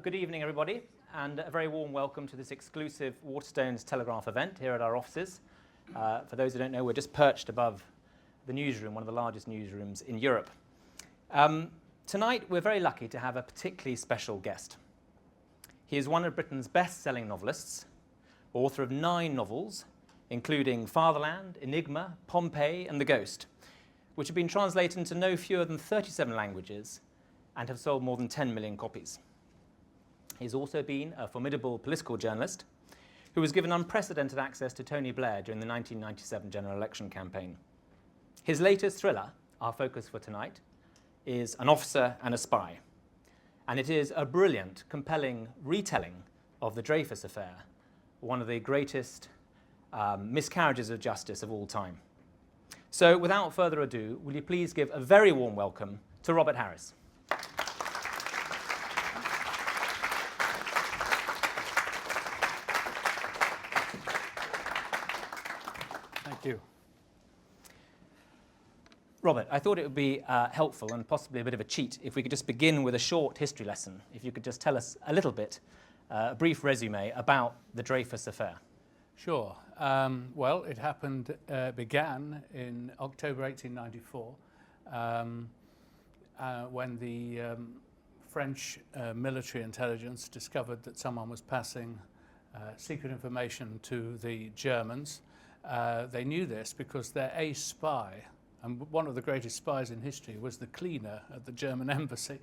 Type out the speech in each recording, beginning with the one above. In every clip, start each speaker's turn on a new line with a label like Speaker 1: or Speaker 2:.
Speaker 1: Good evening, everybody, and a very warm welcome to this exclusive Waterstones Telegraph event here at our offices. For those who don't know, we're just perched above the newsroom, one of the largest newsrooms in Europe. Tonight, we're very lucky to have a particularly special guest. He is one of Britain's best-selling novelists, author of 9 novels, including Fatherland, Enigma, Pompeii, and The Ghost, which have been translated into no fewer than 37 languages and have sold more than 10 million copies. He's also been a formidable political journalist who was given unprecedented access to Tony Blair during the 1997 general election campaign. His latest thriller, our focus for tonight, is An Officer and a Spy. And it is a brilliant, compelling retelling of the Dreyfus Affair, one of the greatest miscarriages of justice of all time. So without further ado, will you please give a very warm welcome to Robert Harris.
Speaker 2: Thank you.
Speaker 1: Robert, I thought it would be helpful and possibly a bit of a cheat if we could just begin with a short history lesson. If you could just tell us a little bit, a brief resume about the Dreyfus Affair.
Speaker 2: Sure. Well, it happened, began in October 1894 when the French military intelligence discovered that someone was passing secret information to the Germans. They knew this because their ace spy, and one of the greatest spies in history, was the cleaner at the German embassy,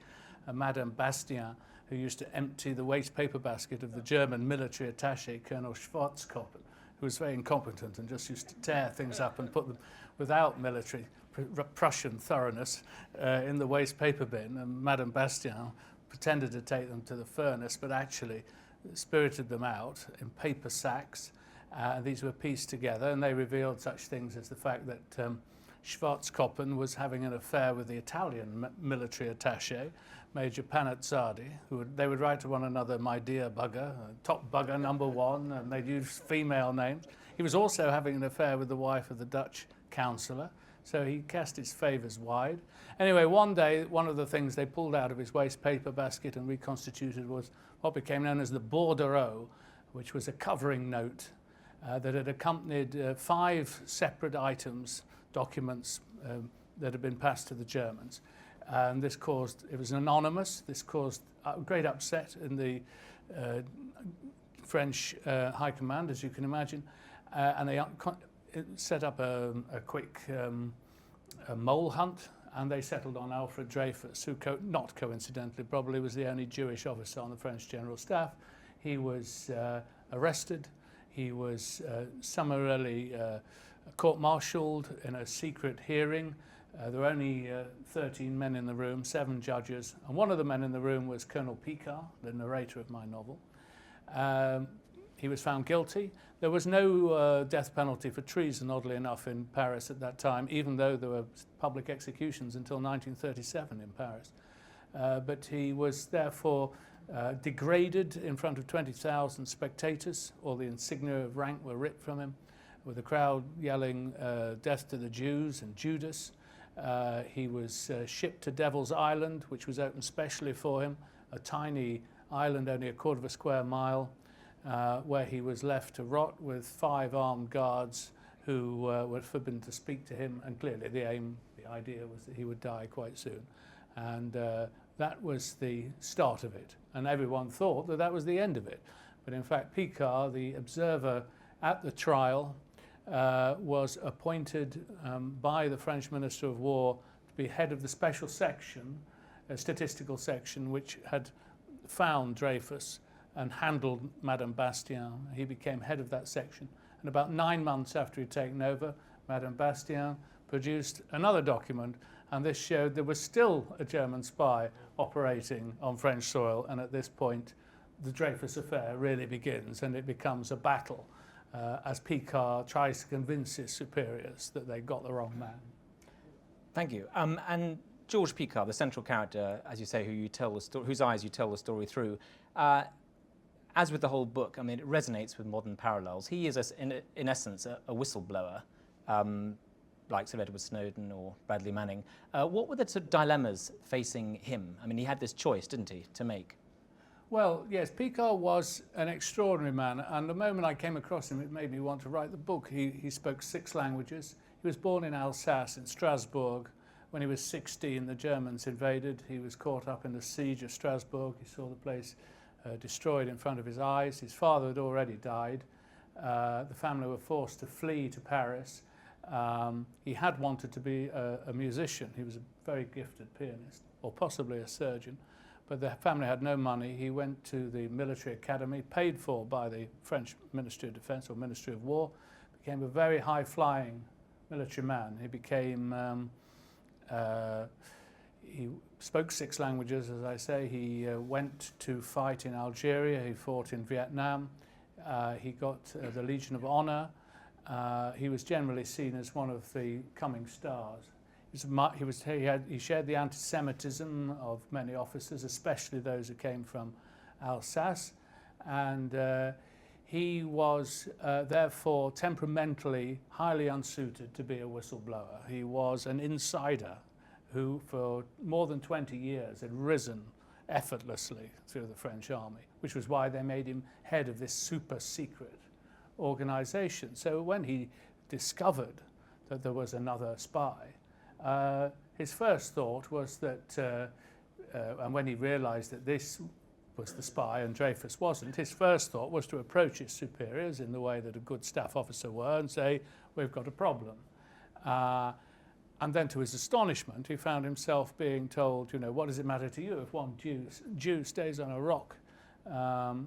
Speaker 2: Madame Bastien, who used to empty the waste paper basket of the German military attaché, Colonel Schwarzkopf, who was very incompetent and just used to tear things up and put them without military Prussian thoroughness in the waste paper bin. And Madame Bastien pretended to take them to the furnace, but actually spirited them out in paper sacks. These were pieced together, and they revealed such things as the fact that Schwarzkopf was having an affair with the Italian military attaché, Major Panazzardi, they would write to one another, "My dear bugger," "Top bugger number 1," and they'd use female names. He was also having an affair with the wife of the Dutch councillor, so he cast his favours wide. Anyway, one day, one of the things they pulled out of his waste paper basket and reconstituted was what became known as the bordereau, which was a covering note that had accompanied 5 separate items, documents that had been passed to the Germans. And this caused, it was anonymous, this caused a great upset in the French High Command, as you can imagine, and they set up a quick mole hunt, and they settled on Alfred Dreyfus, who not coincidentally probably was the only Jewish officer on the French General Staff. He was arrested. He was summarily court-martialed in a secret hearing. There were only 13 men in the room, 7 judges, and one of the men in the room was Colonel Picquart, the narrator of my novel. He was found guilty. There was no death penalty for treason, oddly enough, in Paris at that time, even though there were public executions until 1937 in Paris. But he was therefore degraded in front of 20,000 spectators. All the insignia of rank were ripped from him, with the crowd yelling death to the Jews and Judas. He was shipped to Devil's Island, which was opened specially for him, a tiny island only a quarter of a square mile, where he was left to rot with 5 armed guards who were forbidden to speak to him, and clearly the idea was that he would die quite soon. And that was the start of it, and everyone thought that that was the end of it. But in fact, Picquart, the observer at the trial, was appointed by the French Minister of War to be head of the special section, a statistical section, which had found Dreyfus and handled Madame Bastien. He became head of that section. And about 9 months after he'd taken over, Madame Bastien produced another document, and this showed there was still a German spy operating on French soil. And at this point, the Dreyfus Affair really begins, and it becomes a battle as Picquart tries to convince his superiors that they got the wrong man.
Speaker 1: Thank you. And George Picquart, the central character, as you say, whose eyes you tell the story through, as with the whole book, I mean, it resonates with modern parallels. He is, in essence, a whistleblower, like Sir Edward Snowden or Bradley Manning. What were the dilemmas facing him? I mean, he had this choice, didn't he, to make?
Speaker 2: Well, yes, Picquart was an extraordinary man, and the moment I came across him, it made me want to write the book. He spoke 6 languages. He was born in Alsace, in Strasbourg. When he was 16, the Germans invaded. He was caught up in the siege of Strasbourg. He saw the place destroyed in front of his eyes. His father had already died. The family were forced to flee to Paris. He had wanted to be a musician. He was a very gifted pianist, or possibly a surgeon. But the family had no money. He went to the military academy, paid for by the French Ministry of Defense or Ministry of War, became a very high-flying military man. He became, he spoke 6 languages, as I say. He went to fight in Algeria. He fought in Vietnam. He got the Legion of Honor. He was generally seen as one of the coming stars. He shared the anti-Semitism of many officers, especially those who came from Alsace, and he was therefore temperamentally highly unsuited to be a whistleblower. He was an insider who for more than 20 years had risen effortlessly through the French army, which was why they made him head of this super secret organization. So when he discovered that there was another spy, his first thought was that, and when he realized that this was the spy and Dreyfus wasn't, his first thought was to approach his superiors in the way that a good staff officer were and say, we've got a problem. And then to his astonishment, he found himself being told, you know, what does it matter to you if one Jew stays on a rock?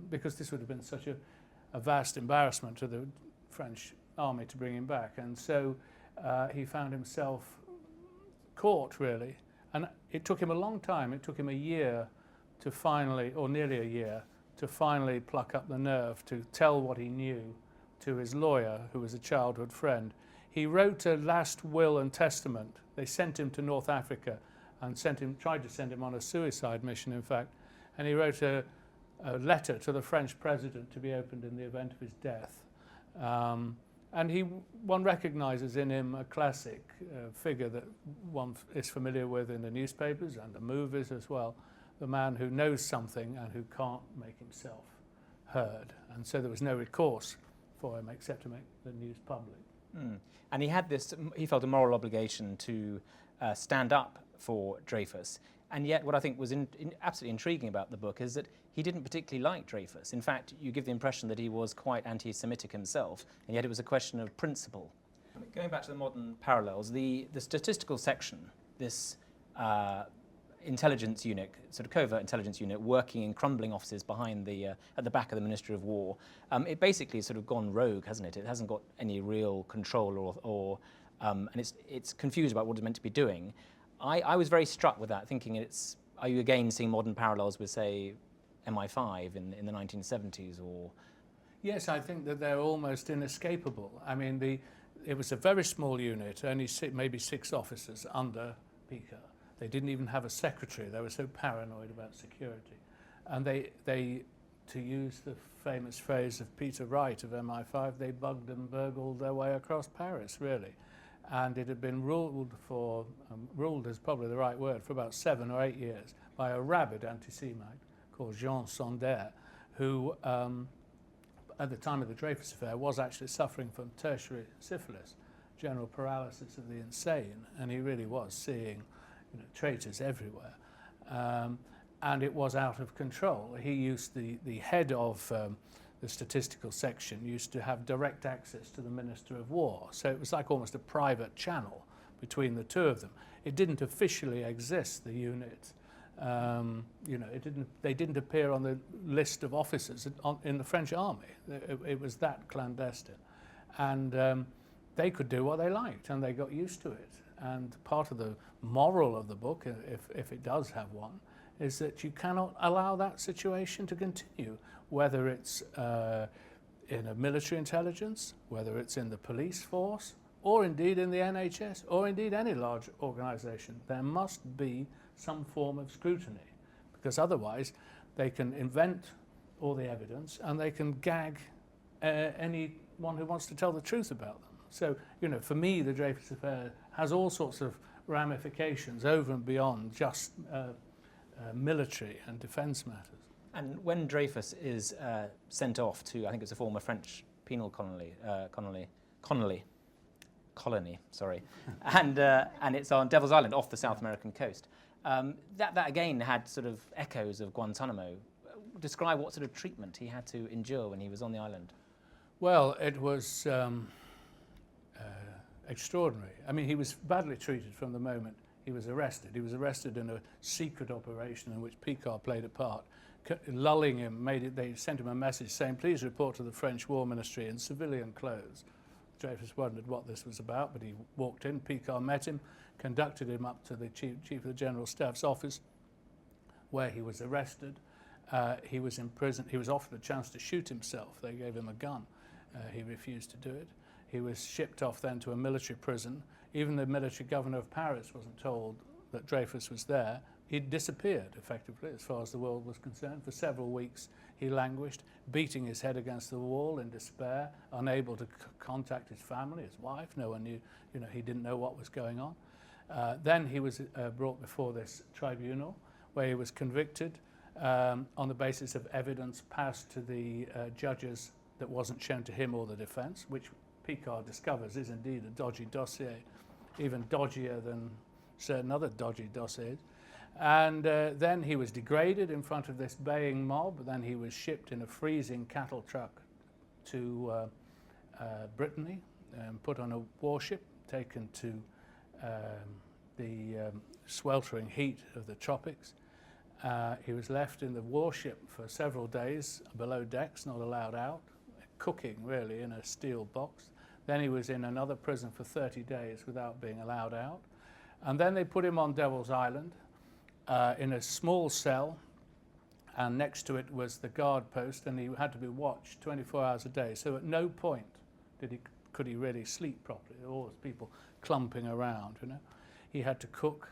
Speaker 2: Because this would have been such a vast embarrassment to the French army to bring him back. And so he found himself caught, really. And it took him a long time. It took him a year to finally, or nearly a year, to finally pluck up the nerve to tell what he knew to his lawyer, who was a childhood friend. He wrote a last will and testament. They sent him to North Africa and tried to send him on a suicide mission, in fact. And he wrote a letter to the French president to be opened in the event of his death. And one recognizes in him a classic figure that one is familiar with in the newspapers and the movies as well, the man who knows something and who can't make himself heard. And so there was no recourse for him except to make the news public.
Speaker 1: And he felt a moral obligation to stand up for Dreyfus. And yet what I think was absolutely intriguing about the book is that he didn't particularly like Dreyfus. In fact, you give the impression that he was quite anti-Semitic himself, and yet it was a question of principle. Going back to the modern parallels, the statistical section, this intelligence unit, sort of covert intelligence unit, working in crumbling offices behind at the back of the Ministry of War, it basically has sort of gone rogue, hasn't it? It hasn't got any real control and it's confused about what it's meant to be doing. I was very struck with that, thinking are you again seeing modern parallels with, say, MI5 in the 1970s, or?
Speaker 2: Yes, I think that they're almost inescapable. I mean, it was a very small unit, only maybe 6 officers under Picquart. They didn't even have a secretary. They were so paranoid about security. And they, to use the famous phrase of Peter Wright of MI5, they bugged and burgled their way across Paris, really. And it had been ruled is probably the right word, for about 7 or 8 years by a rabid anti-Semite called Jean Sonder, who at the time of the Dreyfus Affair was actually suffering from tertiary syphilis, general paralysis of the insane, and he really was seeing traitors everywhere. And it was out of control. He used the head of the statistical section used to have direct access to the Minister of War. So it was like almost a private channel between the two of them. It didn't officially exist, the unit. They didn't appear on the list of officers in the French army. It was that clandestine. And they could do what they liked, and they got used to it. And part of the moral of the book, if it does have one, is that you cannot allow that situation to continue, whether it's in a military intelligence, whether it's in the police force, or indeed in the NHS, or indeed any large organisation. There must be some form of scrutiny, because otherwise they can invent all the evidence and they can gag anyone who wants to tell the truth about them. So, for me, the Dreyfus Affair has all sorts of ramifications over and beyond just military and defence matters.
Speaker 1: And when Dreyfus is sent off to, I think it's a former French penal colony, and it's on Devil's Island off the South American coast. That again had sort of echoes of Guantanamo. Describe what sort of treatment he had to endure when he was on the island.
Speaker 2: Well, it was extraordinary. I mean, he was badly treated from the moment he was arrested. He was arrested in a secret operation in which Picquart played a part, lulling him. They sent him a message saying, "Please report to the French War Ministry in civilian clothes." Dreyfus wondered what this was about, but he walked in. Picquart met him, conducted him up to the chief of the General Staff's office, where he was arrested. He was in prison. He was offered a chance to shoot himself. They gave him a gun. He refused to do it. He was shipped off then to a military prison. Even the military governor of Paris wasn't told that Dreyfus was there. He'd disappeared, effectively, as far as the world was concerned. For several weeks, he languished, beating his head against the wall in despair, unable to contact his family, his wife. No one knew, he didn't know what was going on. Then he was brought before this tribunal, where he was convicted on the basis of evidence passed to the judges that wasn't shown to him or the defence, which Picquart discovers is indeed a dodgy dossier, even dodgier than certain other dodgy dossiers. And then he was degraded in front of this baying mob. Then he was shipped in a freezing cattle truck to Brittany and put on a warship, taken to the sweltering heat of the tropics. He was left in the warship for several days below decks, not allowed out, cooking really in a steel box. Then he was in another prison for 30 days without being allowed out. And then they put him on Devil's Island in a small cell, and next to it was the guard post, and he had to be watched 24 hours a day. So at no point could he really sleep properly. There were always people clumping around, He had to cook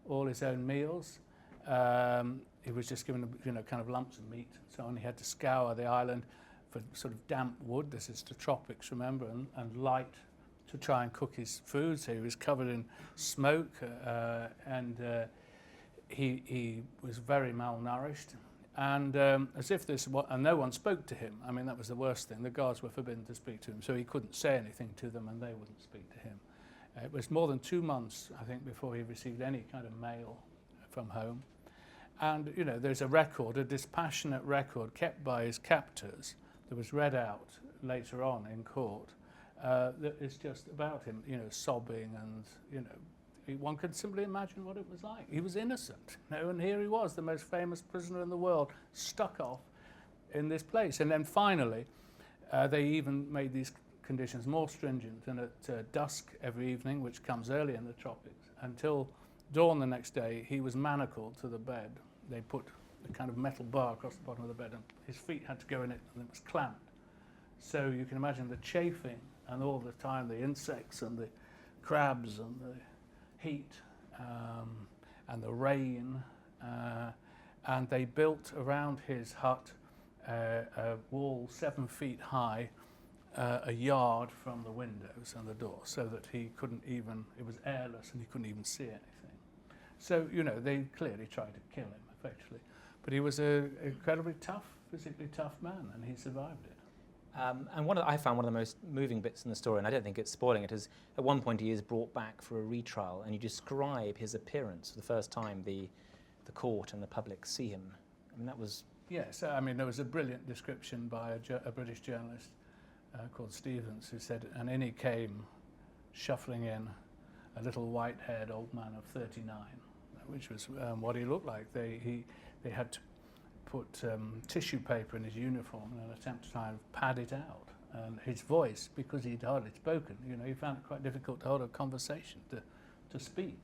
Speaker 2: all his own meals. He was just given, kind of lumps of meat and so on. He had to scour the island for sort of damp wood. This is the tropics, remember, and light to try and cook his food. So he was covered in smoke, and he was very malnourished. And as if and no one spoke to him. I mean, that was the worst thing. The guards were forbidden to speak to him, so he couldn't say anything to them, and they wouldn't speak to him. It was more than 2 months, I think, before he received any kind of mail from home. And, there's a record, a dispassionate record kept by his captors that was read out later on in court that is just about him, sobbing and, one could simply imagine what it was like. He was innocent, and here he was, the most famous prisoner in the world, stuck off in this place. And then finally, they even made these conditions more stringent, and at dusk every evening, which comes early in the tropics, until dawn the next day, he was manacled to the bed. They put a kind of metal bar across the bottom of the bed, and his feet had to go in it, and it was clamped. So you can imagine the chafing, and all the time the insects and the crabs and the heat and the rain. And they built around his hut a wall 7 feet high, a yard from the windows and the door, so that he couldn't even, it was airless and he couldn't even see anything. So, they clearly tried to kill him, effectively. But he was an incredibly tough, physically tough man, and he survived it.
Speaker 1: And I found one of the most moving bits in the story, and I don't think it's spoiling it, is at one point he is brought back for a retrial, and you describe his appearance for the first time the court and the public see him. I mean, that was...
Speaker 2: Yes, I mean, there was a brilliant description by a British journalist called Stevens, who said, and in he came, shuffling in, a little white-haired old man of 39, which was what he looked like. They had to put tissue paper in his uniform in an attempt to try and pad it out. And his voice, because he'd hardly spoken, he found it quite difficult to hold a conversation, to speak.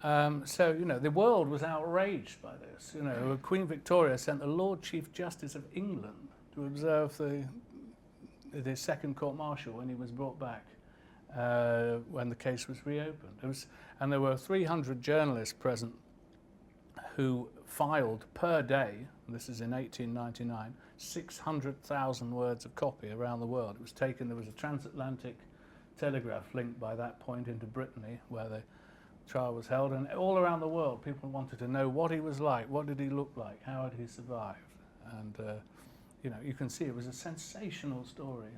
Speaker 2: So, the world was outraged by this. Queen Victoria sent the Lord Chief Justice of England to observe the second court-martial when he was brought back, when the case was reopened. And there were 300 journalists present who filed per day, and this is in 1899, 600,000 words of copy around the world. It was taken, there was a transatlantic telegraph link by that point into Brittany, where the trial was held, and all around the world people wanted to know what he was like, what did he look like, how had he survived. And you can see it was a sensational story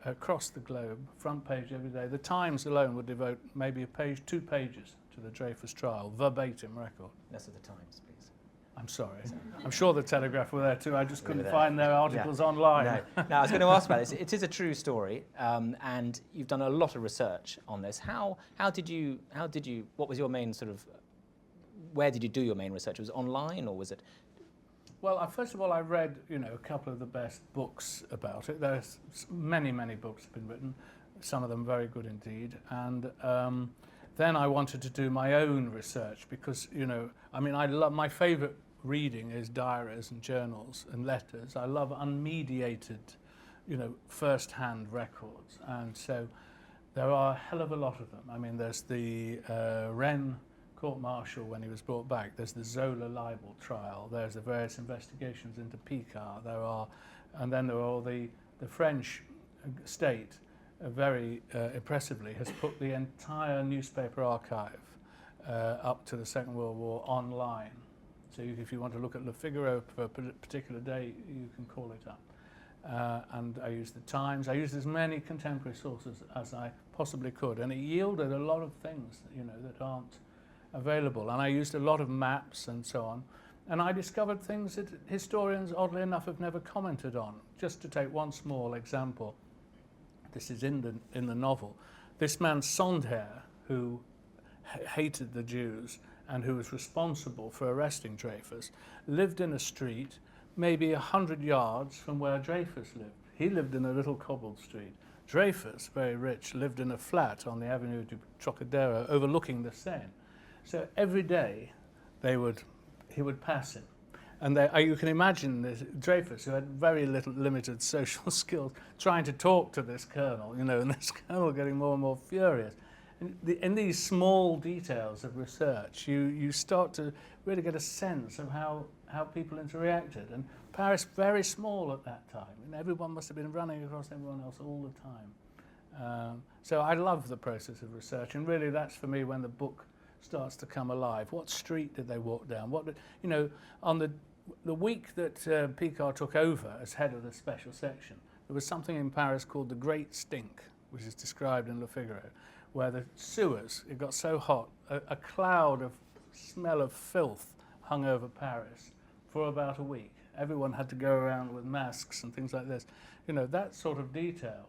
Speaker 2: across the globe, front page every day. The Times alone would devote maybe a page, 2 pages to the Dreyfus trial, verbatim record.
Speaker 1: That's of the Times, please.
Speaker 2: I'm sorry. I'm sure the Telegraph were there too. I just couldn't
Speaker 1: there.
Speaker 2: find their articles online.
Speaker 1: No, I was going to ask about this. It is a true story, and you've done a lot of research on this. How did you? What was your main sort of? Where did you do your main research? Was it online or was it?
Speaker 2: Well, first of all, I read, a couple of the best books about it. There's many, many books have been written, some of them very good indeed. And then I wanted to do my own research because, I love, my favourite reading is diaries and journals and letters. I love unmediated, first-hand records. And so there are a hell of a lot of them. I mean, there's the Rennes court-martial when he was brought back. There's the Zola libel trial. There's the various investigations into Picquart. And then there are all the French state, very impressively, has put the entire newspaper archive up to the Second World War online. So if you want to look at Le Figaro for a particular day, you can call it up. And I used the Times. I used as many contemporary sources as I possibly could, and it yielded a lot of things, that aren't available. And I used a lot of maps and so on. And I discovered things that historians, oddly enough, have never commented on. Just to take one small example, this is in the novel. This man Sondheim, who hated the Jews and who was responsible for arresting Dreyfus, lived in a street maybe 100 yards from where Dreyfus lived. He lived in a little cobbled street. Dreyfus, very rich, lived in a flat on the Avenue du Trocadero overlooking the Seine. So every day he would pass him. And you can imagine this Dreyfus, who had very limited social skills, trying to talk to this colonel, and this colonel getting more and more furious. And in these small details of research, you start to really get a sense of how people interacted. And Paris, very small at that time, and everyone must have been running across everyone else all the time. So I love the process of research, and really that's for me when the book starts to come alive. What street did they walk down? On the week that Picquart took over as head of the special section, there was something in Paris called the Great Stink, which is described in Le Figaro, where the sewers, it got so hot, a cloud of smell of filth hung over Paris for about a week. Everyone had to go around with masks and things like this. That sort of detail,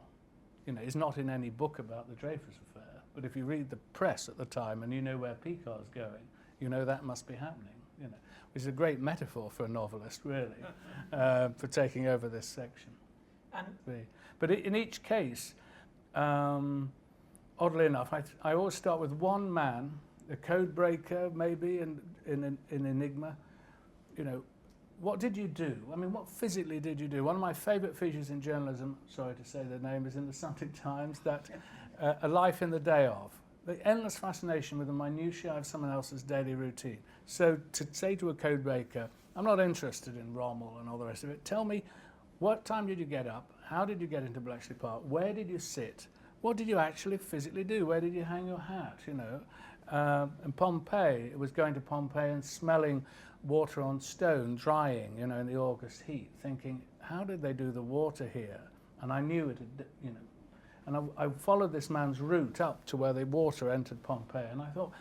Speaker 2: is not in any book about the Dreyfus Affair. But if you read the press at the time and you know where Picquart's going, that must be happening, which is a great metaphor for a novelist, really, for taking over this section. But in each case, oddly enough, I always start with one man, a code breaker maybe in Enigma. What did you do? I mean, what physically did you do? One of my favourite features in journalism, sorry to say the name, is in the Sunday Times, that a life in the day of. The endless fascination with the minutiae of someone else's daily routine. So to say to a code breaker, I'm not interested in Rommel and all the rest of it. Tell me, what time did you get up? How did you get into Bletchley Park? Where did you sit? What did you actually physically do? Where did you hang your hat? And Pompeii, it was going to Pompeii and smelling water on stone drying, in the August heat, thinking, how did they do the water here? And I knew it had, and I followed this man's route up to where the water entered Pompeii, and I thought,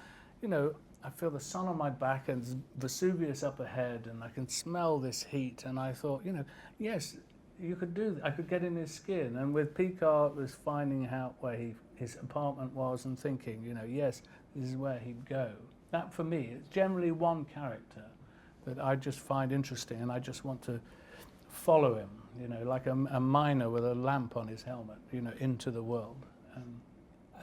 Speaker 2: I feel the sun on my back and Vesuvius up ahead, and I can smell this heat, and I thought, yes, you could do that. I could get in his skin. And with Picquart was finding out where his apartment was and thinking, yes, this is where he'd go. That for me, it's generally one character that I just find interesting, and I just want to follow him, like a miner with a lamp on his helmet, into the world.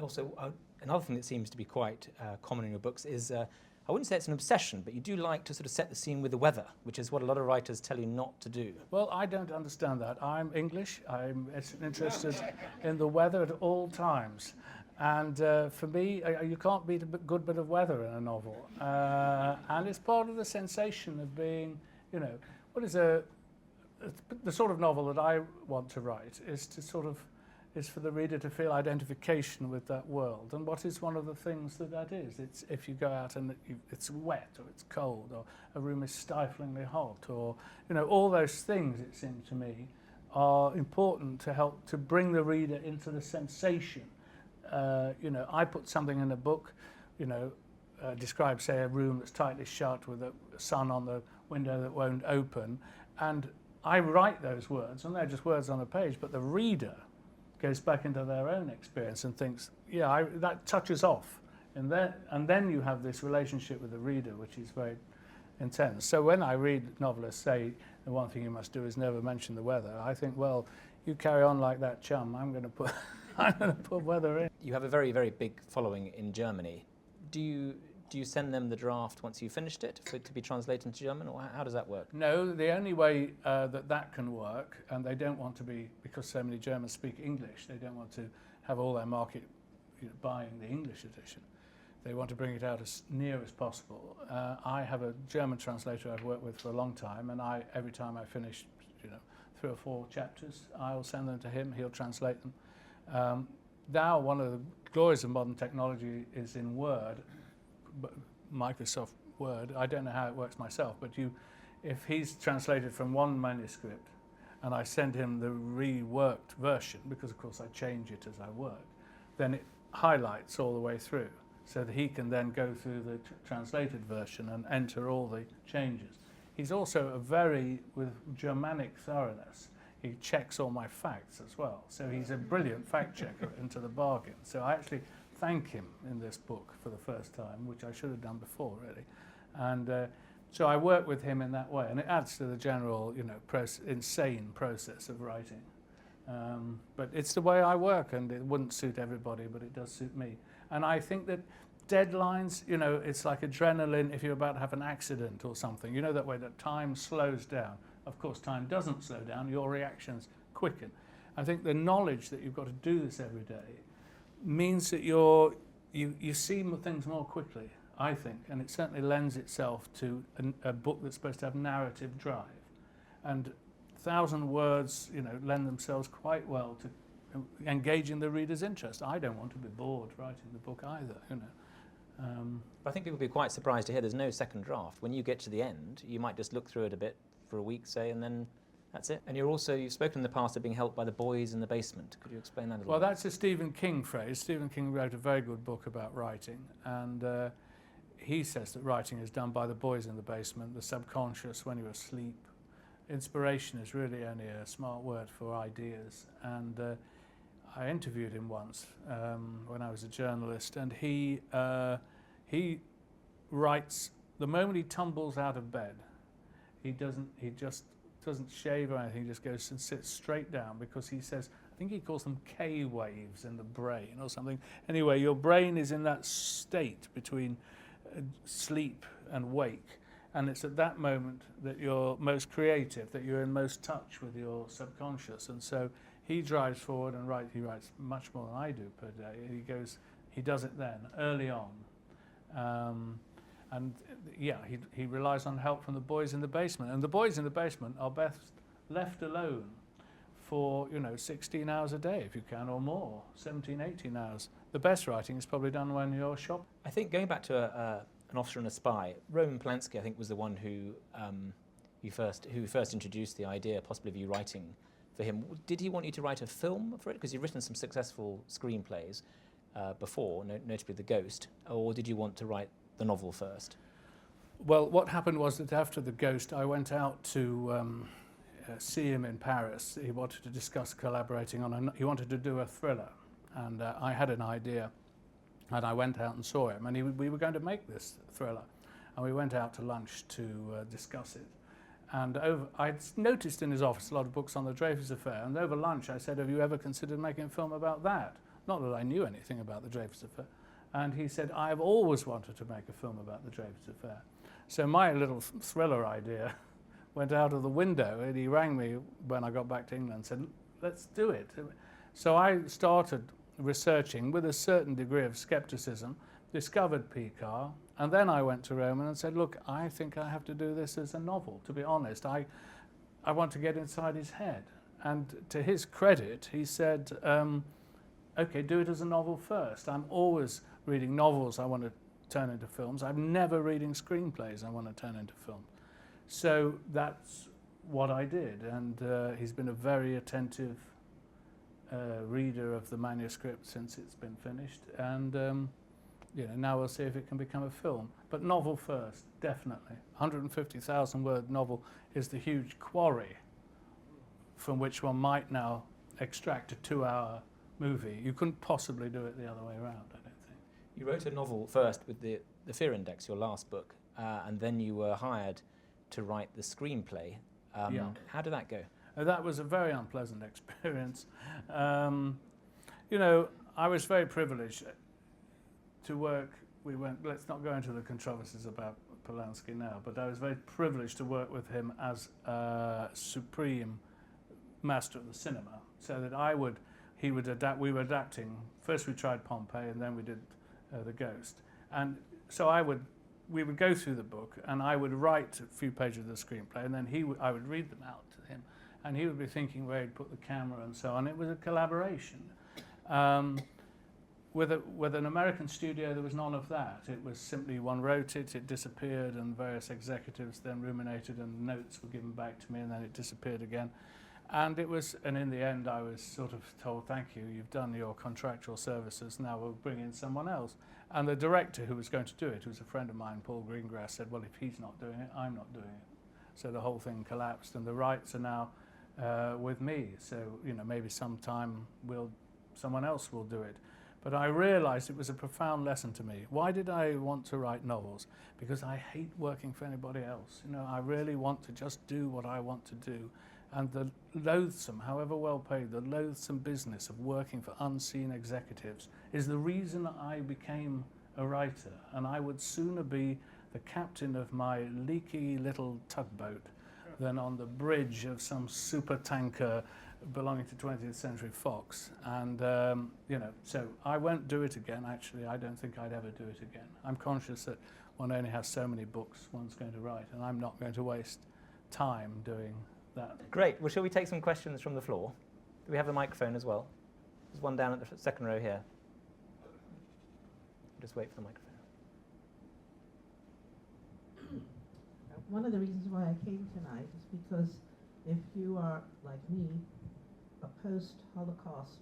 Speaker 1: Also, another thing that seems to be quite common in your books is, I wouldn't say it's an obsession, but you do like to sort of set the scene with the weather, which is what a lot of writers tell you not to do.
Speaker 2: Well, I don't understand that. I'm English. I'm interested in the weather at all times. And for me, you can't beat a good bit of weather in a novel. And it's part of the sensation of being, the sort of novel that I want to write is to sort of is for the reader to feel identification with that world. And what is one of the things that is? It's if you go out and it's wet or it's cold or a room is stiflingly hot, or all those things, it seems to me, are important to help to bring the reader into the sensation. I put something in a book, describe, say, a room that's tightly shut with a sun on the window that won't open, and I write those words, and they're just words on a page, but the reader goes back into their own experience and thinks, that touches off. And then you have this relationship with the reader, which is very intense. So when I read novelists say, the one thing you must do is never mention the weather, I think, well, you carry on like that, chum. I'm going to put weather in.
Speaker 1: You have a very, very big following in Germany. Do you send them the draft once you've finished it for it to be translated into German, or how does that work?
Speaker 2: No, the only way that can work, and they don't want to be, because so many Germans speak English, they don't want to have all their market buying the English edition. They want to bring it out as near as possible. I have a German translator I've worked with for a long time, and every time I finish 3 or 4 chapters, I'll send them to him, he'll translate them. Now one of the glories of modern technology is in Word, Microsoft Word. I don't know how it works myself, but if he's translated from one manuscript and I send him the reworked version, because of course I change it as I work, then it highlights all the way through, so that he can then go through the translated version and enter all the changes. He's also with Germanic thoroughness. He checks all my facts as well, so he's a brilliant fact checker into the bargain. So I actually thank him in this book for the first time, which I should have done before, really. And so I work with him in that way, and it adds to the general, insane process of writing. But it's the way I work, and it wouldn't suit everybody, but it does suit me. And I think that deadlines, it's like adrenaline if you're about to have an accident or something. That way that time slows down. Of course, time doesn't slow down, your reactions quicken. I think the knowledge that you've got to do this every day means that you see things more quickly, I think, and it certainly lends itself to a book that's supposed to have narrative drive. And 1,000 words, lend themselves quite well to engaging the reader's interest. I don't want to be bored writing the book either,
Speaker 1: I think people will be quite surprised to hear there's no second draft. When you get to the end, you might just look through it a bit for a week, say, and then that's it. And you've spoken in the past of being helped by the boys in the basement. Could you explain that a little bit?
Speaker 2: Well, that's a Stephen King phrase. Stephen King wrote a very good book about writing, and he says that writing is done by the boys in the basement, the subconscious, when you're asleep. Inspiration is really only a smart word for ideas, and I interviewed him once when I was a journalist, and he writes the moment he tumbles out of bed. He just doesn't shave or anything. He just goes and sits straight down, because he says, I think he calls them K waves in the brain or something. Anyway, your brain is in that state between sleep and wake, and it's at that moment that you're most creative, that you're in most touch with your subconscious. And so he drives forward and he writes much more than I do per day. He does it then, early on. And he relies on help from the boys in the basement. And the boys in the basement are best left alone for, 16 hours a day, if you can, or more, 17, 18 hours. The best writing is probably done when you're shopping.
Speaker 1: I think going back to an officer and a spy, Roman Polanski, I think, was the one who first introduced the idea, possibly, of you writing for him. Did he want you to write a film for it? Because you've written some successful screenplays before, notably The Ghost, or did you want to write the novel first?
Speaker 2: Well, what happened was that after The Ghost, I went out to see him in Paris. He wanted to discuss collaborating he wanted to do a thriller, and I had an idea, and I went out and saw him, and we were going to make this thriller, and we went out to lunch to discuss it. And I'd noticed in his office a lot of books on the Dreyfus Affair, and over lunch I said, have you ever considered making a film about that? Not that I knew anything about the Dreyfus Affair. And he said, I've always wanted to make a film about the Dreyfus Affair. So my little thriller idea went out of the window, and he rang me when I got back to England and said, let's do it. So I started researching with a certain degree of skepticism, discovered Picquart, and then I went to Roman and said, look, I think I have to do this as a novel, to be honest. I want to get inside his head. and to his credit, he said, okay, do it as a novel first. I'm always reading novels I want to turn into films. I'm never reading screenplays I want to turn into films. So that's what I did, and he's been a very attentive reader of the manuscript since it's been finished, and you know, now we'll see if it can become a film. But novel first, definitely. 150,000 word novel is the huge quarry from which one might now extract a 2-hour movie. You couldn't possibly do it the other way around, I don't think.
Speaker 1: You wrote a novel first with the Fear Index, your last book, and then you were hired to write the screenplay.
Speaker 2: Yeah.
Speaker 1: How did that go?
Speaker 2: That was a very unpleasant experience. You know, I was very privileged to work. Let's not go into the controversies about Polanski now, but I was very privileged to work with him as a supreme master of the cinema, so that he would adapt. We were adapting. First we tried Pompeii, and then we did The Ghost. And so we would go through the book, and I would write a few pages of the screenplay, and then I would read them out to him, and he would be thinking where he'd put the camera and so on. It was a collaboration. With an American studio, there was none of that. It was simply one wrote it, it disappeared, and various executives then ruminated, and notes were given back to me, and then it disappeared again. And in the end, I was sort of told, thank you, you've done your contractual services, now we'll bring in someone else. And the director who was going to do it, who was a friend of mine, Paul Greengrass, said, well, if he's not doing it, I'm not doing it. So the whole thing collapsed, and the rights are now with me. So, you know, maybe sometime someone else will do it. But I realized it was a profound lesson to me. Why did I want to write novels? Because I hate working for anybody else. You know, I really want to just do what I want to do. And the loathsome, however well paid, the loathsome business of working for unseen executives is the reason I became a writer. And I would sooner be the captain of my leaky little tugboat than on the bridge of some super tanker belonging to 20th Century Fox. And, you know, so I won't do it again, actually. I don't think I'd ever do it again. I'm conscious that one only has so many books one's going to write, and I'm not going to waste time doing that.
Speaker 1: Great. Well, shall we take some questions from the floor? Do we have a microphone as well? There's one down at the second row here. Just wait for the microphone.
Speaker 3: One of the reasons why I came tonight is because if you are, like me, a post-Holocaust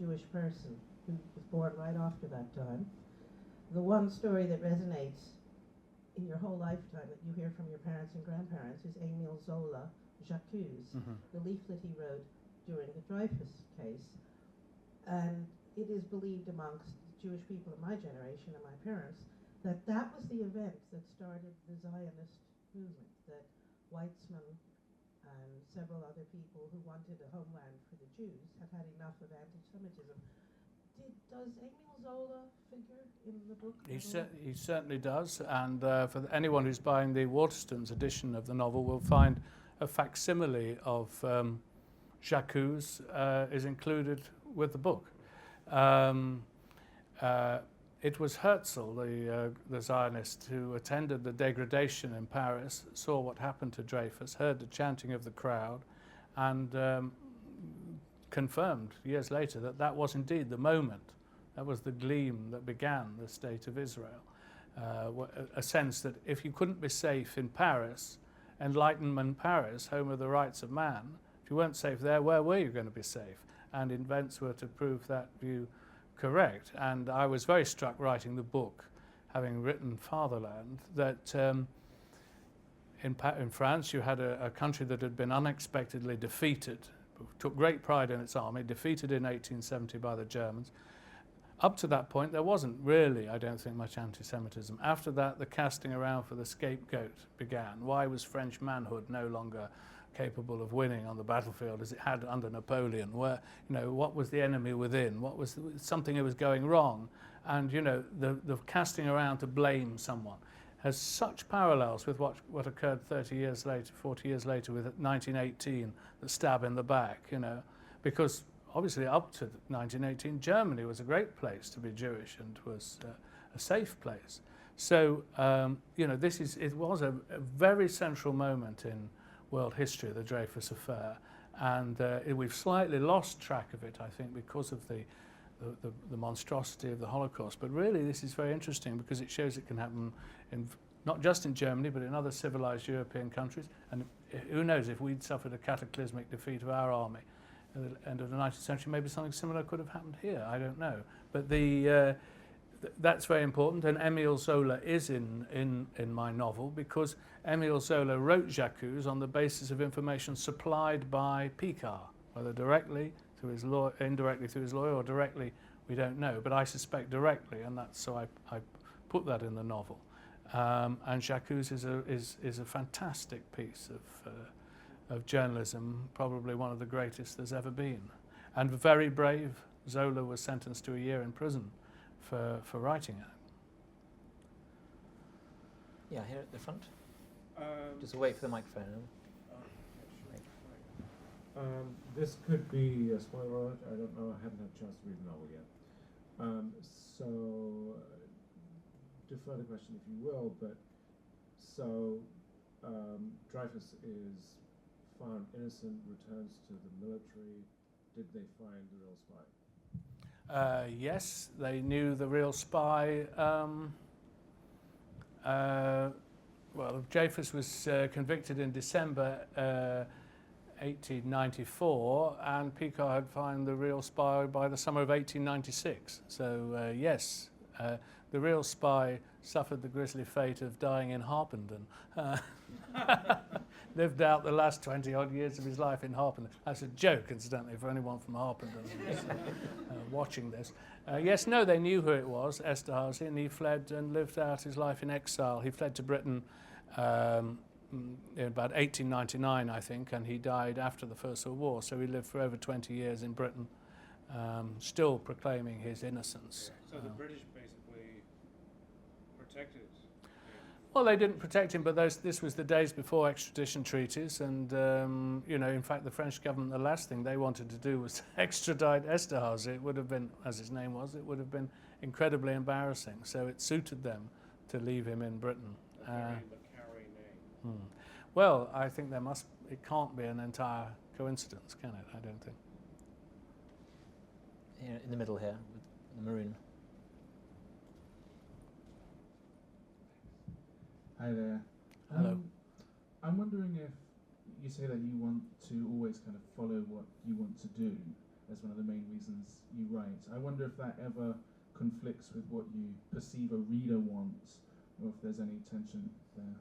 Speaker 3: Jewish person who was born right after that time, the one story that resonates in your whole lifetime that you hear from your parents and grandparents is Émile Zola, J'accuse, the leaflet he wrote during the Dreyfus case. And it is believed amongst Jewish people of my generation and my parents that that was the event that started the Zionist movement, that Weitzman and several other people who wanted a homeland for the Jews had had enough of anti-Semitism. Does Émile Zola figure in the book?
Speaker 2: He certainly does, and for anyone who's buying the Waterstones edition of the novel will find a facsimile of J'accuse is included with the book. It was Herzl, the Zionist, who attended the degradation in Paris, saw what happened to Dreyfus, heard the chanting of the crowd, and confirmed years later that that was indeed the moment. That was the gleam that began the state of Israel. A sense that if you couldn't be safe in Paris, Enlightenment Paris, home of the rights of man, if you weren't safe there, where were you going to be safe? And events were to prove that view correct. And I was very struck writing the book, having written Fatherland, that in France you had a country that had been unexpectedly defeated, took great pride in its army, defeated in 1870 by the Germans. Up to that point, there wasn't really, I don't think, much anti-Semitism. After that, the casting around for the scapegoat began. Why was French manhood no longer capable of winning on the battlefield as it had under Napoleon? Where, you know, what was the enemy within? What was something that was going wrong? And, you know, the casting around to blame someone has such parallels with what occurred 30 years later, 40 years later with 1918, the stab in the back, you know, because obviously up to 1918, Germany was a great place to be Jewish and was a safe place. So, you know, it was a very central moment in world history, the Dreyfus Affair. And we've slightly lost track of it, I think, because of the monstrosity of the Holocaust. But really, this is very interesting because it shows it can happen in not just in Germany, but in other civilized European countries. And who knows, if we'd suffered a cataclysmic defeat of our army at the end of the 19th century, maybe something similar could have happened here. I don't know. But that's very important. And Émile Zola is in my novel because Émile Zola wrote J'accuse on the basis of information supplied by Picquart, whether directly through his lawyer, indirectly through his lawyer, or directly, we don't know. But I suspect directly, and that's so I put that in the novel. And J'accuse is a fantastic piece of journalism, probably one of the greatest there's ever been, and very brave. Zola was sentenced to a year in prison for writing it.
Speaker 1: Yeah, here at the front. Just wait for the microphone.
Speaker 4: This could be a spoiler alert. I don't know. I haven't had a chance to read the novel yet. So, defer the question if you will. But so, Dreyfus is found innocent, returns to the military. Did they find the real spy?
Speaker 2: Yes, they knew the real spy. Well, Dreyfus was convicted in December 1894, and Picquart had found the real spy by the summer of 1896. So, yes, the real spy suffered the grisly fate of dying in Harpenden. Lived out the last 20-odd years of his life in Harpenden. That's a joke, incidentally, for anyone from Harpenden who's watching this. Yes, no, they knew who it was, Esterhazy, and he fled and lived out his life in exile. He fled to Britain in about 1899, I think, and he died after the First World War. So he lived for over 20 years in Britain, still proclaiming his innocence.
Speaker 5: So the British basically protected him.
Speaker 2: Well, they didn't protect him, but this was the days before extradition treaties, and you know, in fact, the French government, the last thing they wanted to do was extradite Esterhazy. It would have been, as his name was, it would have been incredibly embarrassing. So it suited them to leave him in Britain.
Speaker 5: A very Macquarie name.
Speaker 2: Well, I think it can't be an entire coincidence, can it? I don't think.
Speaker 1: Here in the middle here, with the maroon.
Speaker 4: Hi there.
Speaker 2: Hello.
Speaker 4: I'm wondering if you say that you want to always kind of follow what you want to do as one of the main reasons you write. I wonder if that ever conflicts with what you perceive a reader wants, or if there's any tension there.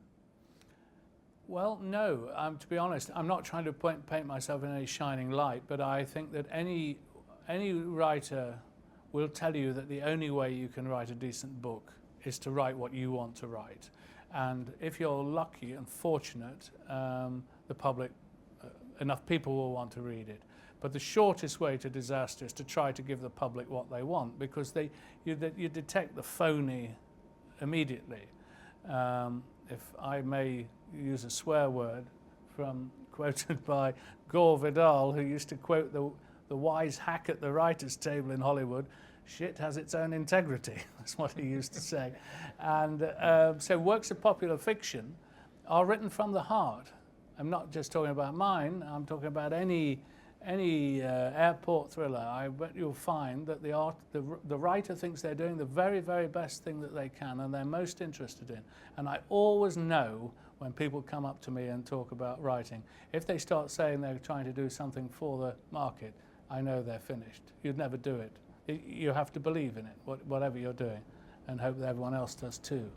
Speaker 2: Well, no. To be honest, I'm not trying to paint myself in any shining light, but I think that any writer will tell you that the only way you can write a decent book is to write what you want to write. And if you're lucky and fortunate, the public, enough people will want to read it. But the shortest way to disaster is to try to give the public what they want, because you detect the phony immediately. If I may use a swear word quoted by Gore Vidal, who used to quote the wise hack at the writer's table in Hollywood, "Shit has its own integrity." That's what he used to say. And so works of popular fiction are written from the heart. I'm not just talking about mine. I'm talking about any airport thriller. I bet you'll find that the writer thinks they're doing the very, very best thing that they can and they're most interested in. And I always know when people come up to me and talk about writing, if they start saying they're trying to do something for the market, I know they're finished. You'd never do it. You have to believe in it, whatever you're doing, and hope that everyone else does too.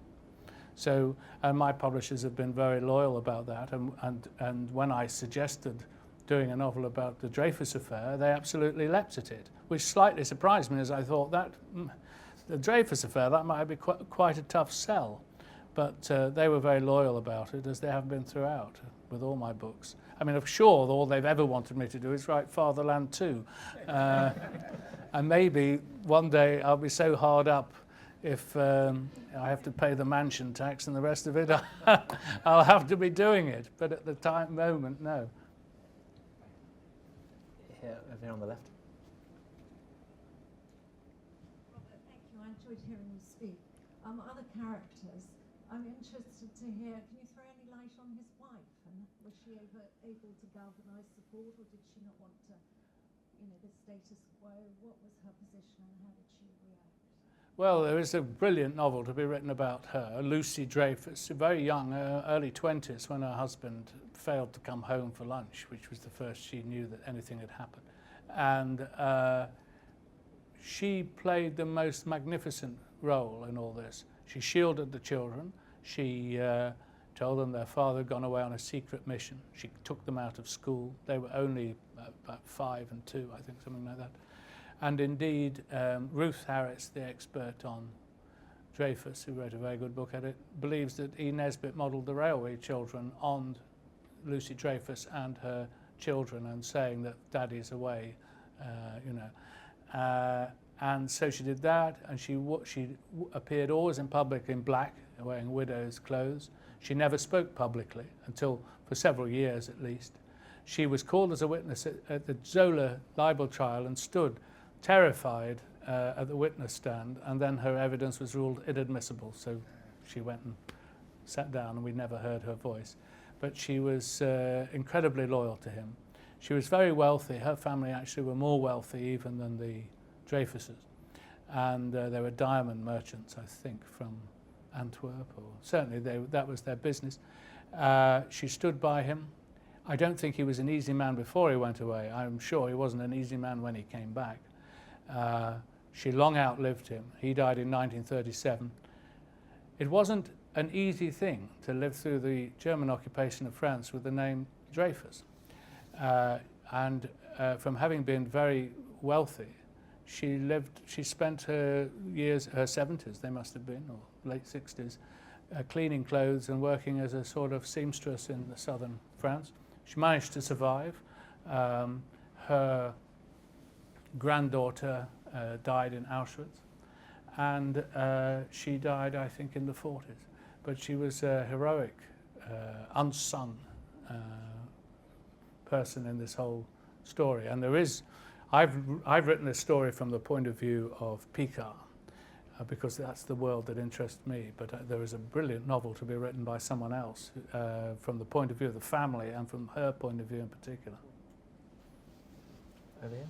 Speaker 2: So, and my publishers have been very loyal about that. And when I suggested doing a novel about the Dreyfus Affair, they absolutely leapt at it, which slightly surprised me, as I thought that the Dreyfus Affair, that might be quite a tough sell. But they were very loyal about it, as they have been throughout with all my books. I mean, I'm sure all they've ever wanted me to do is write Fatherland 2. And maybe one day I'll be so hard up if I have to pay the mansion tax and the rest of it, I'll have to be doing it. But at the moment, no.
Speaker 1: Here, over here on the left.
Speaker 6: Robert, thank you. I enjoyed hearing you speak. Other characters, I'm interested to hear, can you throw any light on his wife, and was she able to galvanise support, or did she not want to, the status quo? What was her position, and how did she react?
Speaker 2: Well, there is a brilliant novel to be written about her, Lucy Dreyfus, very young, early 20s, when her husband failed to come home for lunch, which was the first she knew that anything had happened. And she played the most magnificent role in all this. She shielded the children. She told them their father had gone away on a secret mission. She took them out of school. They were only about 5 and 2, I think, something like that. And indeed, Ruth Harris, the expert on Dreyfus, who wrote a very good book at it, believes that E. Nesbitt modelled the railway children on Lucy Dreyfus and her children, and saying that Daddy's away, and so she did that, and she appeared always in public in black, wearing widow's clothes. She never spoke publicly until, for several years at least. She was called as a witness at the Zola libel trial and stood terrified at the witness stand, and then her evidence was ruled inadmissible, so she went and sat down and we never heard her voice. But she was incredibly loyal to him. She was very wealthy. Her family actually were more wealthy even than the Dreyfuses, and they were diamond merchants, I think, from Antwerp, or certainly that was their business. She stood by him. I don't think he was an easy man before he went away. I'm sure he wasn't an easy man when he came back. She long outlived him. He died in 1937. It wasn't an easy thing to live through the German occupation of France with the name Dreyfus. And from having been very wealthy, she spent her years, her 70s they must have been, or late 60s, cleaning clothes and working as a sort of seamstress in the southern France. She managed to survive. Her granddaughter died in Auschwitz, and she died, I think, in the 40s. But she was a heroic, unsung person in this whole story. And there is, I've written this story from the point of view of Picquart, because that's the world that interests me. But there is a brilliant novel to be written by someone else from the point of view of the family and from her point of view in particular.
Speaker 1: Over here.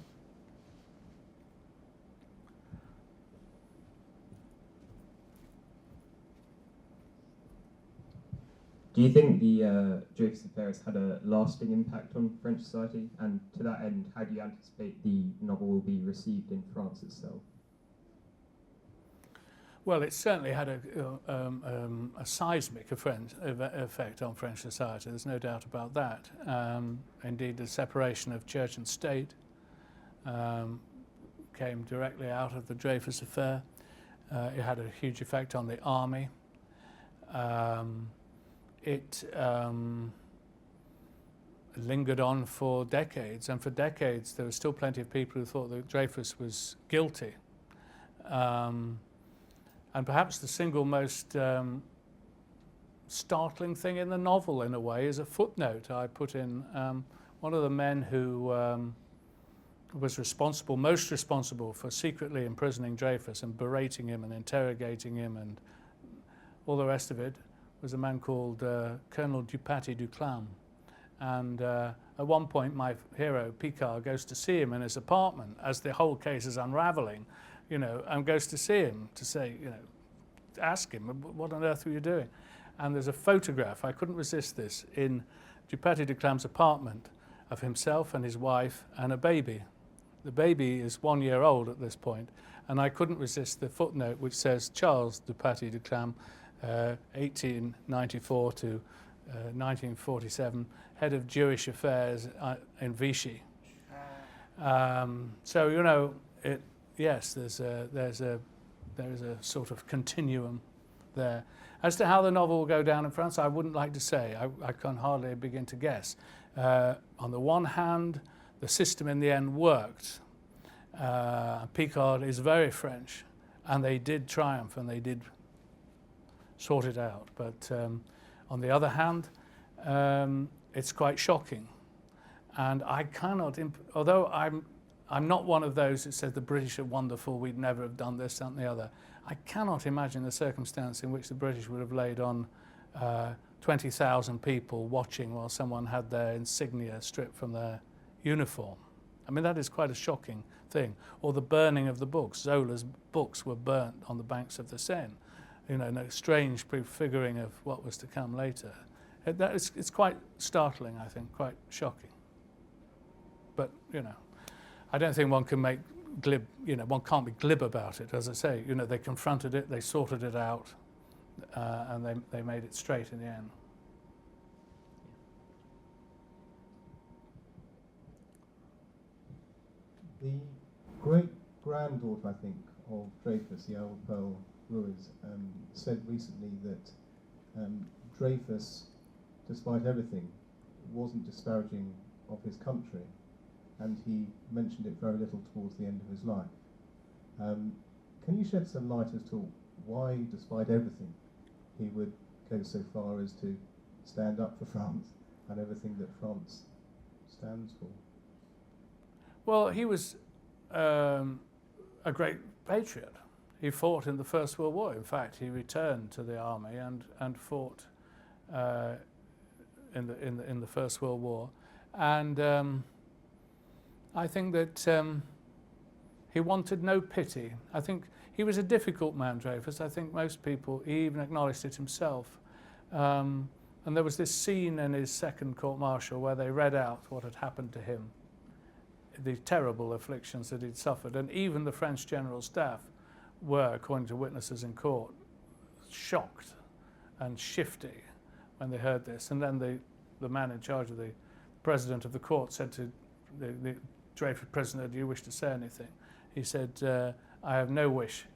Speaker 7: Do you think the Dreyfus Affair has had a lasting impact on French society? And to that end, how do you anticipate the novel will be received in France itself?
Speaker 2: Well, it certainly had a seismic effect on French society. There's no doubt about that. Indeed, the separation of church and state came directly out of the Dreyfus Affair. It had a huge effect on the army. It lingered on for decades, and for decades there were still plenty of people who thought that Dreyfus was guilty. And perhaps the single most startling thing in the novel, in a way, is a footnote I put in. One of the men who was most responsible for secretly imprisoning Dreyfus and berating him and interrogating him and all the rest of it was a man called Colonel Dupaty Duclam. And at one point, my hero, Picquart, goes to see him in his apartment as the whole case is unraveling, and goes to see him to say, ask him, what on earth were you doing? And there's a photograph, I couldn't resist this, in Dupaty Duclam's apartment of himself and his wife and a baby. The baby is 1 year old at this point, and I couldn't resist the footnote which says Charles Dupaty Duclam, 1894 to 1947, head of Jewish affairs in Vichy. So yes, there is a sort of continuum there. As to how the novel will go down in France, I wouldn't like to say. I can hardly begin to guess. On the one hand, the system in the end worked. Picquart is very French, and they did triumph, and they did sort it out. But on the other hand, it's quite shocking. And I cannot, although I'm not one of those who said the British are wonderful, we'd never have done this, that and the other, I cannot imagine the circumstance in which the British would have laid on 20,000 people watching while someone had their insignia stripped from their uniform. I mean, that is quite a shocking thing. Or the burning of the books. Zola's books were burnt on the banks of the Seine. You know, a strange prefiguring of what was to come later. It's quite startling, I think, quite shocking. But, you know, I don't think one can make glib, you know, one can't be glib about it. As I say, you know, they confronted it, they sorted it out, and they made it straight in the end.
Speaker 8: The great-granddaughter, I think, of Dreyfus, the old Pearl Ruiz, said recently that Dreyfus, despite everything, wasn't disparaging of his country, and he mentioned it very little towards the end of his life. Can you shed some light as to why, despite everything, he would go so far as to stand up for France and everything that France stands for?
Speaker 2: Well, he was a great patriot. He fought in the First World War. In fact, he returned to the army and fought in the First World War. And I think that he wanted no pity. I think he was a difficult man, Dreyfus. I think most people, he even acknowledged it himself. And there was this scene in his second court-martial where they read out what had happened to him, the terrible afflictions that he'd suffered. And even the French general staff were, according to witnesses in court, shocked and shifty when they heard this. And then the man in charge of the president of the court said to the Dreyfus prisoner, "Do you wish to say anything?" He said, "I have no wish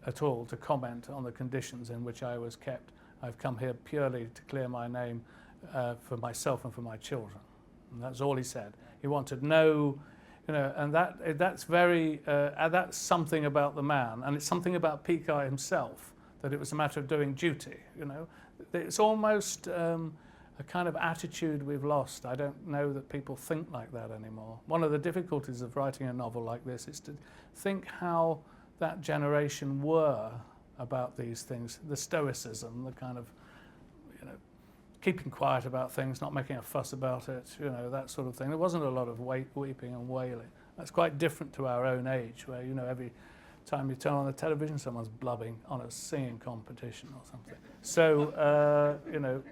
Speaker 2: at all to comment on the conditions in which I was kept. I've come here purely to clear my name for myself and for my children." And that's all he said. He wanted no, you know, and that's very, that's something about the man, and it's something about Picquart himself, that it was a matter of doing duty, you know. It's almost a kind of attitude we've lost. I don't know that people think like that anymore. One of the difficulties of writing a novel like this is to think how that generation were about these things, the stoicism, the kind of, you know, keeping quiet about things, not making a fuss about it, you know, that sort of thing. There wasn't a lot of weeping and wailing. That's quite different to our own age, where, you know, every time you turn on the television, someone's blubbing on a singing competition or something. So, you know,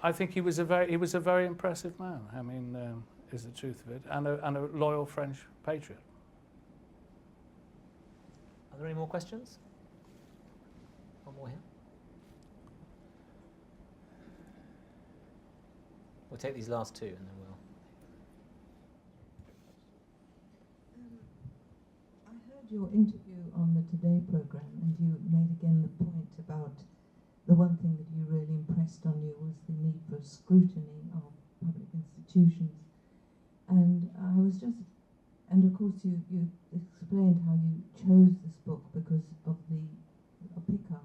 Speaker 2: I think he was a very impressive man. I mean, is the truth of it, and a loyal French patriot.
Speaker 1: Are there any more questions? One more here. We'll take these last two, and then we'll.
Speaker 3: I heard your interview on the Today programme, and you made again the point about the one thing that you really impressed on you was the need for scrutiny of public institutions. And I was just, and of course you explained how you chose this book because of Picquart.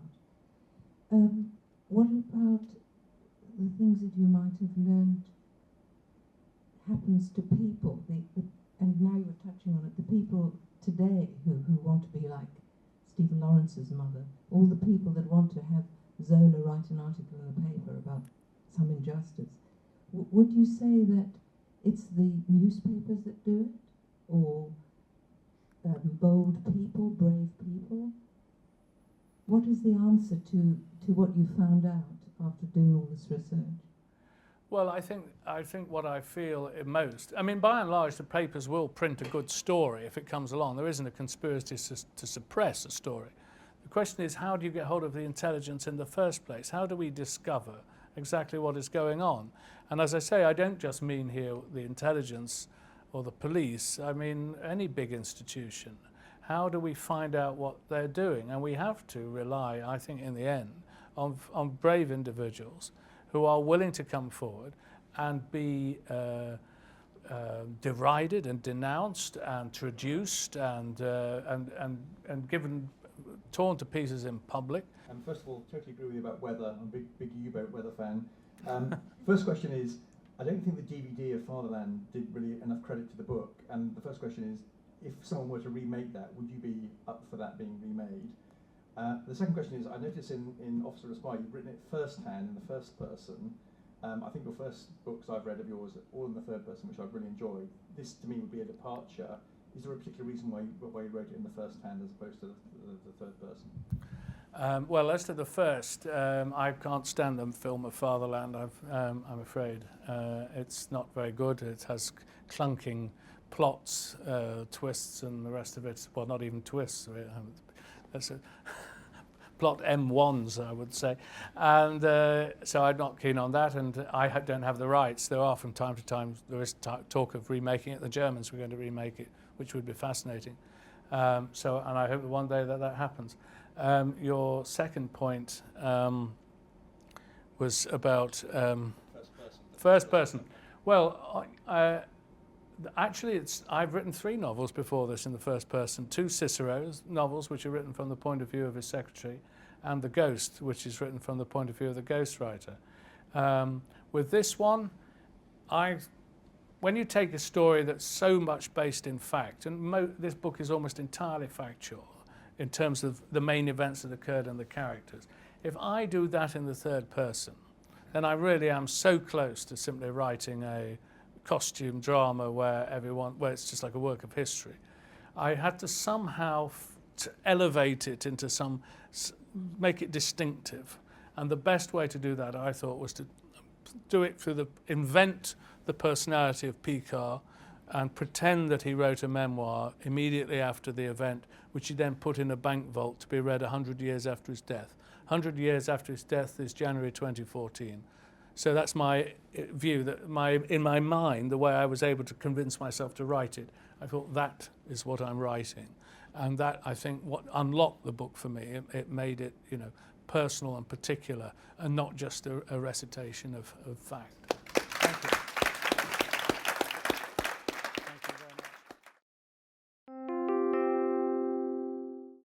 Speaker 3: What about the things that you might have learned happens to people, and now you were touching on it, the people today who want to be like Stephen Lawrence's mother, all the people that want to have Zola write an article in the paper about some injustice. Would you say that it's the newspapers that do it, or bold people, brave people? What is the answer to what you found out after doing all this research?
Speaker 2: Well, I think what I feel most, I mean, by and large, the papers will print a good story if it comes along. There isn't a conspiracy to suppress a story. The question is, how do you get hold of the intelligence in the first place? How do we discover exactly what is going on? And as I say, I don't just mean here the intelligence or the police. I mean any big institution. How do we find out what they're doing? And we have to rely, I think, in the end, on brave individuals who are willing to come forward and be derided and denounced and traduced and given, torn to pieces in public.
Speaker 9: First of all, totally agree with you about weather. I'm a big U-boat weather fan. First question is, I don't think the DVD of Fatherland did really enough credit to the book. And the first question is, if someone were to remake that, would you be up for that being remade? The second question is, I notice in Officer of Spy, you've written it first hand in the first person. I think your first books I've read of yours are all in the third person, which I've really enjoyed. This, to me, would be a departure. Is there a particular reason why you wrote it in the first hand as opposed to the third person?
Speaker 2: Well, as to the first, I can't stand the film of Fatherland, I'm afraid. It's not very good. It has clunking plots, twists and the rest of it. Well, not even twists. That's a plot M1s, I would say. And so I'm not keen on that, and I don't have the rights. There are, from time to time, there is talk of remaking it. The Germans were going to remake it, which would be fascinating. And I hope that one day that happens. Your second point was about first person. Well, actually, I've written 3 novels before this in the first person. 2 Cicero's novels, which are written from the point of view of his secretary, and The Ghost, which is written from the point of view of the ghostwriter. With this one, when you take a story that's so much based in fact, and this book is almost entirely factual in terms of the main events that occurred and the characters. If I do that in the third person, then I really am so close to simply writing a costume drama where it's just like a work of history. I had to somehow to elevate it into make it distinctive. And the best way to do that, I thought, was to do it invent the personality of Picquart and pretend that he wrote a memoir immediately after the event, which he then put in a bank vault to be read 100 years after his death. 100 years after his death is January 2014. So that's my view, that in my mind, the way I was able to convince myself to write it, I thought that is what I'm writing. And that, I think, what unlocked the book for me. It made it, personal and particular, and not just a recitation of fact.